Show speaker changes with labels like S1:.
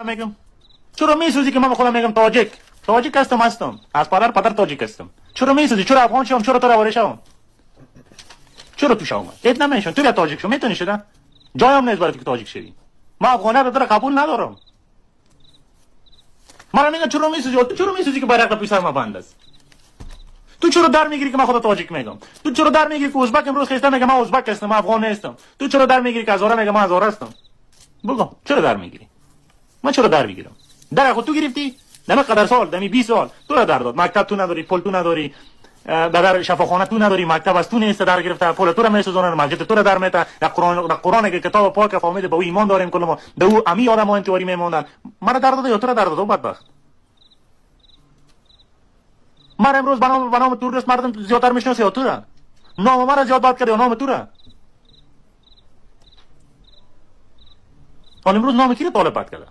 S1: میگم چرا میسوزی که من خودم میگم تاجیک هستم از پدر تاجیک هستم. چرا میسوزی؟ چرا افغان شوم؟ چرا تو رواره شوم؟ چرا تو شوم؟ ات نمیشون تو بیا تاجیک شو میتونی شدن جایم نیست برای که تاجیک شوی. ما افغانه رو قبول ندارم. من میگم چرا میسوزی که برق پیش سر ما بند است؟ تو چرا در میگیری که من خود تاجیک میگم؟ تو چرا در میگیری که ازبک امروز خسته میگه من ازبک هستم من افغان نیستم؟ تو چرا در میگیری که هزاره میگه من هزاره هستم؟ بگو چرا در میگیری؟ من چرا در میگیرم؟ در خود تو گرفتی؟ نمی قدر سال دمی 20 سال تو را در داد. مکتب تو نداری، پول تو نداری، در شفاخانه تو نداری، مکتب از تو نیست در گرفته، پول تو را میسوزونن، مسجد تو را در میته، در قرآن که کتاب پاک فهمیده به او ایمان داریم کلمو به او امی آدم‌ها انتواری میموندن. من در داد یا تو را در داد بدبخت. من امروز بنام تورست مردم زیادتر میشناسی یا تو را؟ نام من را زیاد بد کردی یا نام تو را؟ حال امروز نام کی را طالب بد کرده؟